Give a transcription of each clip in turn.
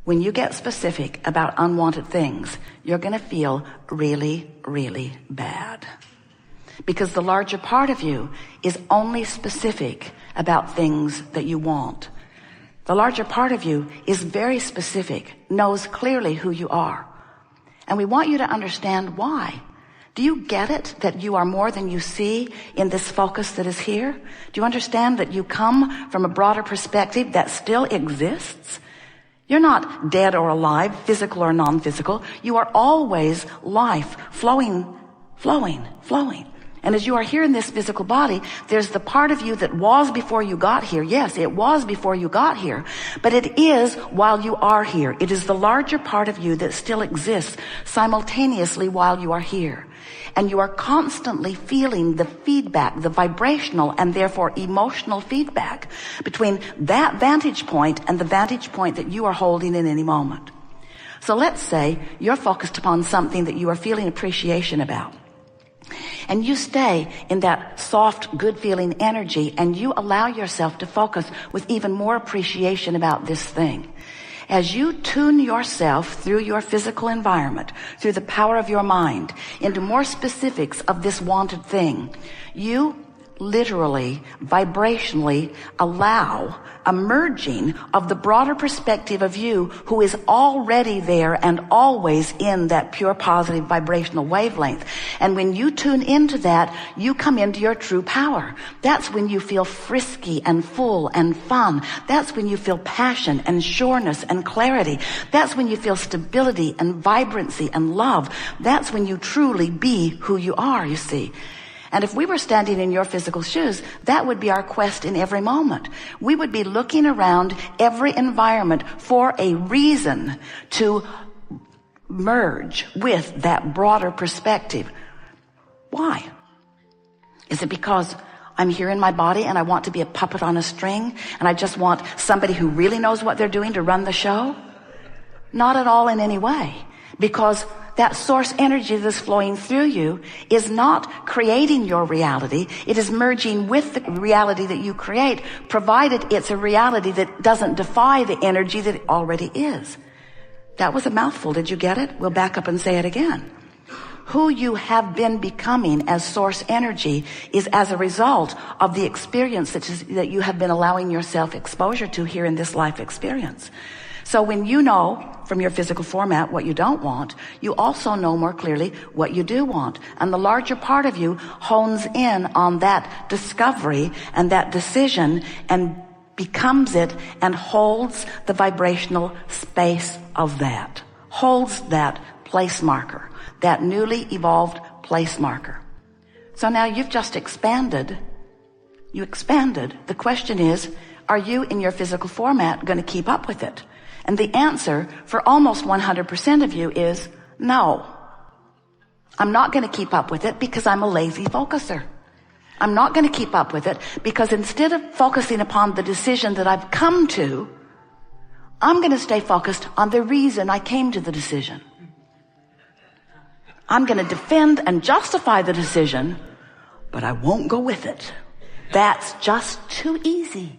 when you get specific about unwanted things, you're going to feel really, really bad. Because the larger part of you is only specific about things that you want. The larger part of you is very specific, knows clearly who you are. And we want you to understand why. Do you get it that you are more than you see in this focus that is here? Do you understand that you come from a broader perspective that still exists? You're not dead or alive, physical or non-physical. You are always life, flowing. And as you are here in this physical body, there's the part of you that was before you got here. Yes, it was before you got here, but it is while you are here. It is the larger part of you that still exists simultaneously while you are here. And you are constantly feeling the feedback, the vibrational and therefore emotional feedback between that vantage point and the vantage point that you are holding in any moment. So let's say you're focused upon something that you are feeling appreciation about. And you stay in that soft, good feeling energy, and you allow yourself to focus with even more appreciation about this thing. As you tune yourself through your physical environment, through the power of your mind, into more specifics of this wanted thing, you literally, vibrationally allow a merging of the broader perspective of you who is already there and always in that pure positive vibrational wavelength. And when you tune into that, you come into your true power. That's when you feel frisky and full and fun. That's when you feel passion and sureness and clarity. That's when you feel stability and vibrancy and love. That's when you truly be who you are, you see. And if we were standing in your physical shoes, that would be our quest in every moment. We would be looking around every environment for a reason to merge with that broader perspective. Why? Is it because I'm here in my body and I want to be a puppet on a string and I just want somebody who really knows what they're doing to run the show? Not at all in any way. Because that source energy that's flowing through you is not creating your reality. It is merging with the reality that you create, provided it's a reality that doesn't defy the energy that it already is. That was a mouthful. Did you get it? We'll back up and say it again. Who you have been becoming as source energy is as a result of the experience that you have been allowing yourself exposure to here in this life experience. So when you know from your physical format what you don't want, you also know more clearly what you do want. And the larger part of you hones in on that discovery and that decision and becomes it and holds the vibrational space of that. Holds that place marker, that newly evolved place marker. So now you've just expanded. You expanded. The question is, are you in your physical format going to keep up with it? And the answer for almost 100% of you is no. I'm not going to keep up with it because I'm a lazy focuser. I'm not going to keep up with it because instead of focusing upon the decision that I've come to, I'm going to stay focused on the reason I came to the decision. I'm going to defend and justify the decision, but I won't go with it. That's just too easy.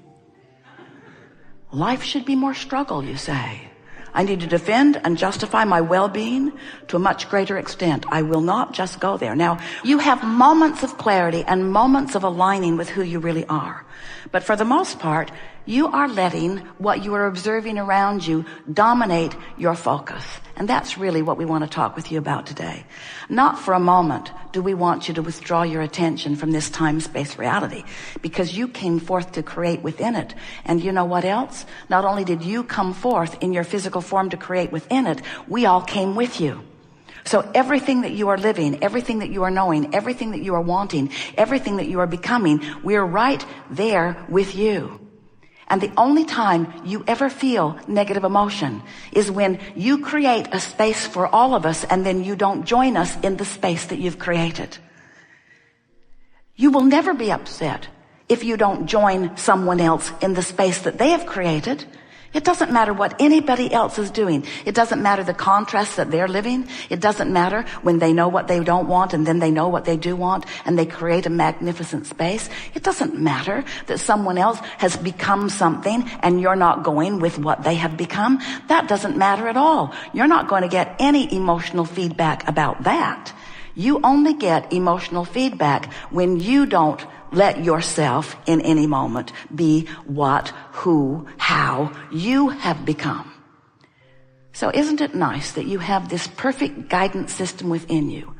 Life should be more struggle, you say. I need to defend and justify my well-being to a much greater extent. I will not just go there. Now, you have moments of clarity and moments of aligning with who you really are. But for the most part, you are letting what you are observing around you dominate your focus. And that's really what we want to talk with you about today. Not for a moment do we want you to withdraw your attention from this time-space reality, because you came forth to create within it. And you know what else? Not only did you come forth in your physical form to create within it, we all came with you. So everything that you are living, everything that you are knowing, everything that you are wanting, everything that you are becoming, we're right there with you. And the only time you ever feel negative emotion is when you create a space for all of us and then you don't join us in the space that you've created. You will never be upset if you don't join someone else in the space that they have created. It doesn't matter what anybody else is doing. It doesn't matter the contrast that they're living. It doesn't matter when they know what they don't want and then they know what they do want and they create a magnificent space. It doesn't matter that someone else has become something and you're not going with what they have become. That doesn't matter at all. You're not going to get any emotional feedback about that. You only get emotional feedback when you don't let yourself in any moment be what, who, how you have become. So isn't it nice that you have this perfect guidance system within you,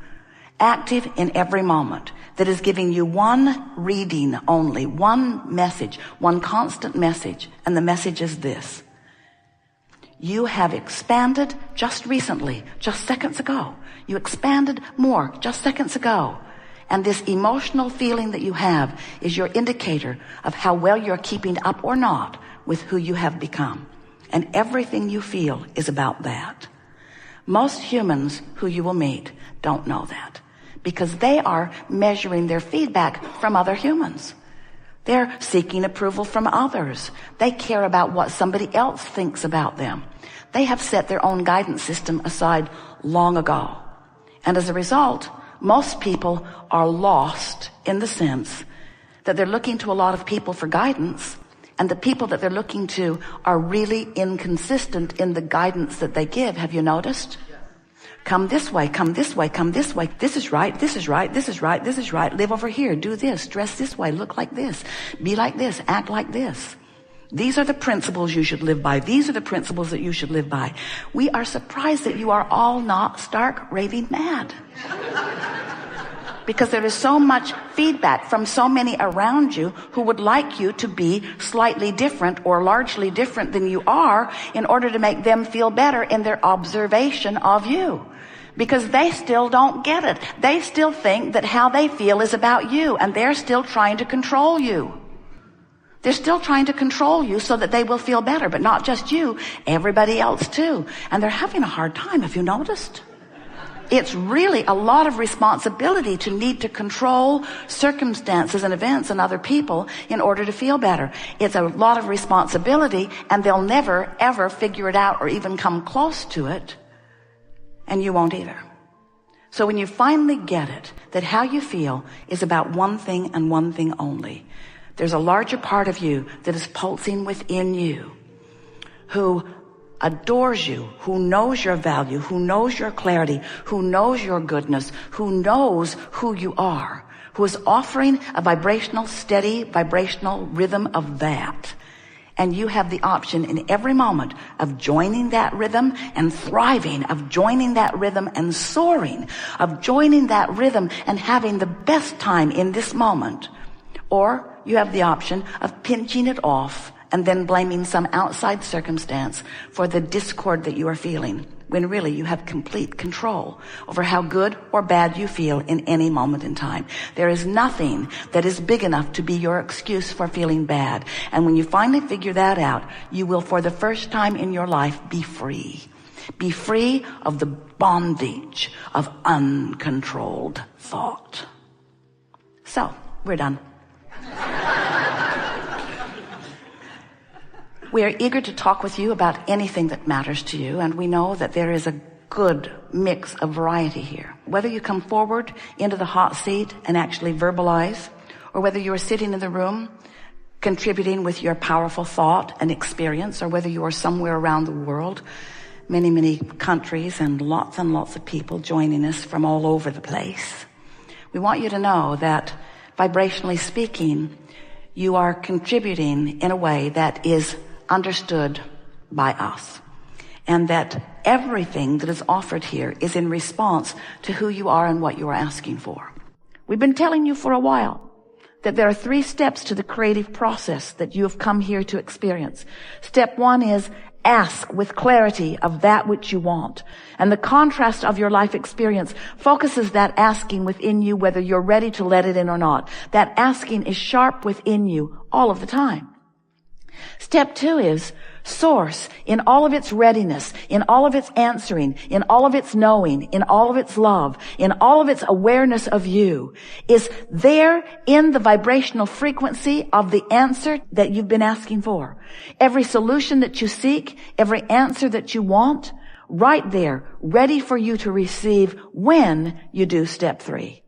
active in every moment, that is giving you one reading only, one message, one constant message, and the message is this. You have expanded just recently, just seconds ago. You expanded more just seconds ago. And this emotional feeling that you have is your indicator of how well you're keeping up or not with who you have become. And everything you feel is about that. Most humans who you will meet don't know that because they are measuring their feedback from other humans. They're seeking approval from others. They care about what somebody else thinks about them. They have set their own guidance system aside long ago. And as a result, most people are lost in the sense that they're looking to a lot of people for guidance, and the people that they're looking to are really inconsistent in the guidance that they give. Have you noticed? Come this way, come this way, come this way. This is right, this is right, this is right, this is right. Live over here, do this, dress this way, look like this, be like this, act like this. These are the principles you should live by. These are the principles that you should live by. We are surprised that you are all not stark raving mad. Because there is so much feedback from so many around you who would like you to be slightly different or largely different than you are in order to make them feel better in their observation of you. Because they still don't get it. They still think that how they feel is about you, and they're still trying to control you. They're still trying to control you so that they will feel better, but not just you, everybody else too. And they're having a hard time, have you noticed? It's really a lot of responsibility to need to control circumstances and events and other people in order to feel better. It's a lot of responsibility, and they'll never, ever figure it out or even come close to it. And you won't either. So when you finally get it, that how you feel is about one thing and one thing only, there's a larger part of you that is pulsing within you, who adores you, who knows your value, who knows your clarity, who knows your goodness, who knows who you are, who is offering a vibrational, steady, vibrational rhythm of that. And you have the option in every moment of joining that rhythm and thriving, of joining that rhythm and soaring, of joining that rhythm and having the best time in this moment. Or you have the option of pinching it off and then blaming some outside circumstance for the discord that you are feeling, when really you have complete control over how good or bad you feel in any moment in time. There is nothing that is big enough to be your excuse for feeling bad. And when you finally figure that out, you will, for the first time in your life, be free. Be free of the bondage of uncontrolled thought. So, we're done. We are eager to talk with you about anything that matters to you, and we know that there is a good mix of variety here. Whether you come forward into the hot seat and actually verbalize, or whether you are sitting in the room contributing with your powerful thought and experience, or whether you are somewhere around the world, many, many countries and lots of people joining us from all over the place. We want you to know that, vibrationally speaking, you are contributing in a way that is understood by us, and that everything that is offered here is in response to who you are and what you are asking for. We've been telling you for a while that there are 3 steps to the creative process that you have come here to experience. Step 1 is ask with clarity of that which you want. And the contrast of your life experience focuses that asking within you, whether you're ready to let it in or not. That asking is sharp within you all of the time. Step 2 is Source, in all of its readiness, in all of its answering, in all of its knowing, in all of its love, in all of its awareness of you, is there in the vibrational frequency of the answer that you've been asking for. Every solution that you seek, every answer that you want, right there, ready for you to receive when you do step 3.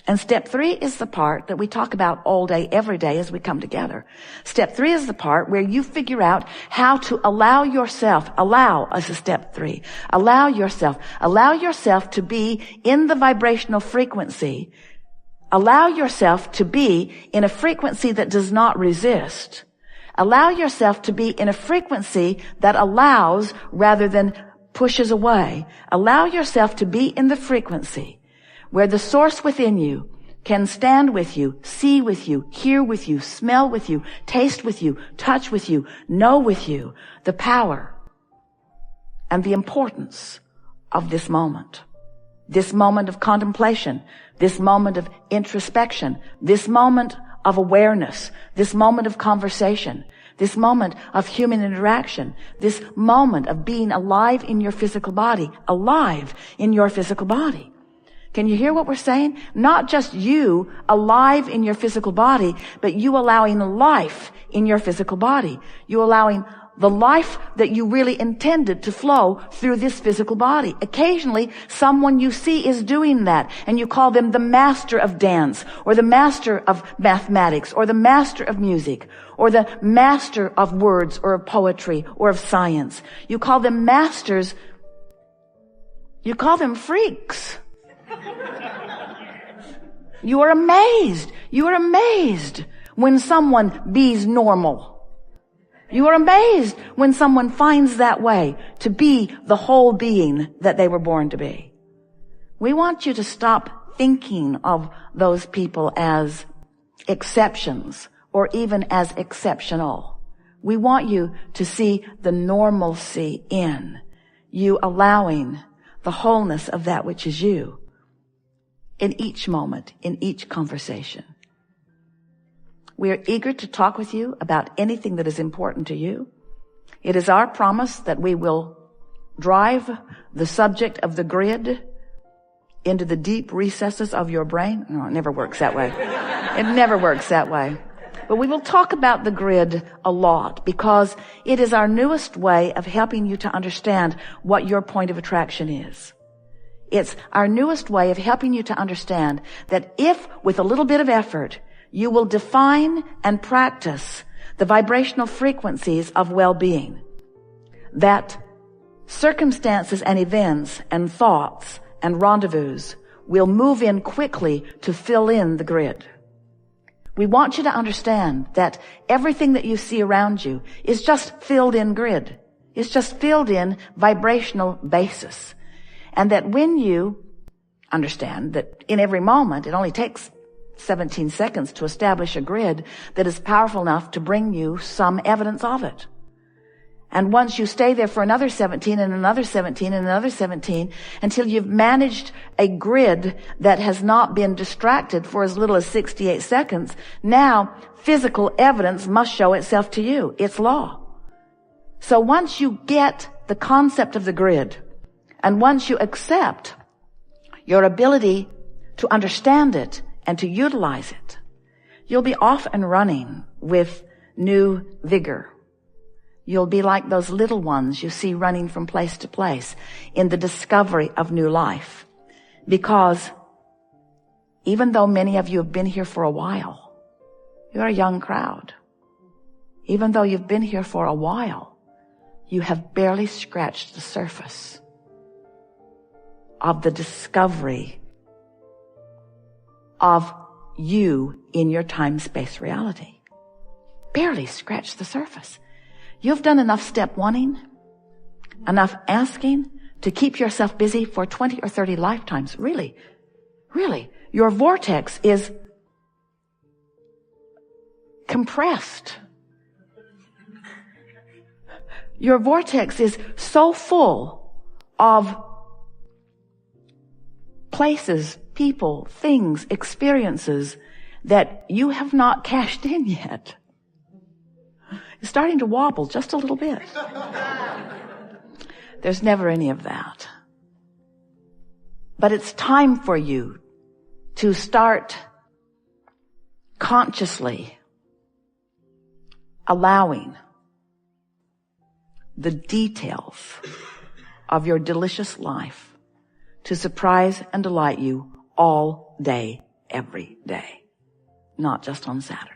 And step 3 is the part that we talk about all day, every day as we come together. Step 3 is the part where you figure out how to allow yourself to be in the vibrational frequency. Allow yourself to be in a frequency that does not resist. Allow yourself to be in a frequency that allows rather than pushes away. Allow yourself to be in the frequency where the source within you can stand with you, see with you, hear with you, smell with you, taste with you, touch with you, know with you the power and the importance of this moment of contemplation, this moment of introspection, this moment of awareness, this moment of conversation, this moment of human interaction, this moment of being alive in your physical body, Can you hear what we're saying? Not just you alive in your physical body, but you allowing life in your physical body. You allowing the life that you really intended to flow through this physical body. Occasionally, someone you see is doing that, and you call them the master of dance, or the master of mathematics, or the master of music, or the master of words, or of poetry, or of science. You call them masters. You call them freaks. You are amazed. You are amazed when someone be's normal. You are amazed when someone finds that way to be the whole being that they were born to be. We want you to stop thinking of those people as exceptions or even as exceptional. We want you to see the normalcy in you, allowing the wholeness of that which is you in each moment, in each conversation. We are eager to talk with you about anything that is important to you. It is our promise that we will drive the subject of the grid into the deep recesses of your brain. No, it never works that way. It never works that way. But we will talk about the grid a lot because it is our newest way of helping you to understand what your point of attraction is. It's our newest way of helping you to understand that if, with a little bit of effort, you will define and practice the vibrational frequencies of well-being, that circumstances and events and thoughts and rendezvous will move in quickly to fill in the grid. We want you to understand that everything that you see around you is just filled in grid. It's just filled in vibrational basis. And that when you understand that in every moment, it only takes 17 seconds to establish a grid that is powerful enough to bring you some evidence of it. And once you stay there for another 17 and another 17 and another 17 until you've managed a grid that has not been distracted for as little as 68 seconds, now physical evidence must show itself to you. It's law. So once you get the concept of the grid, and once you accept your ability to understand it and to utilize it, you'll be off and running with new vigor. You'll be like those little ones you see running from place to place in the discovery of new life. Because even though many of you have been here for a while, you're a young crowd. Even though you've been here for a while, you have barely scratched the surface of the discovery of you in your time-space reality. Barely scratched the surface. You've done enough step wanting, enough asking to keep yourself busy for 20 or 30 lifetimes. Really, really. Your vortex is compressed. Your vortex is so full of places, people, things, experiences that you have not cashed in yet. is starting to wobble just a little bit. There's never any of that. But it's time for you to start consciously allowing the details of your delicious life to surprise and delight you all day, every day, not just on Saturday.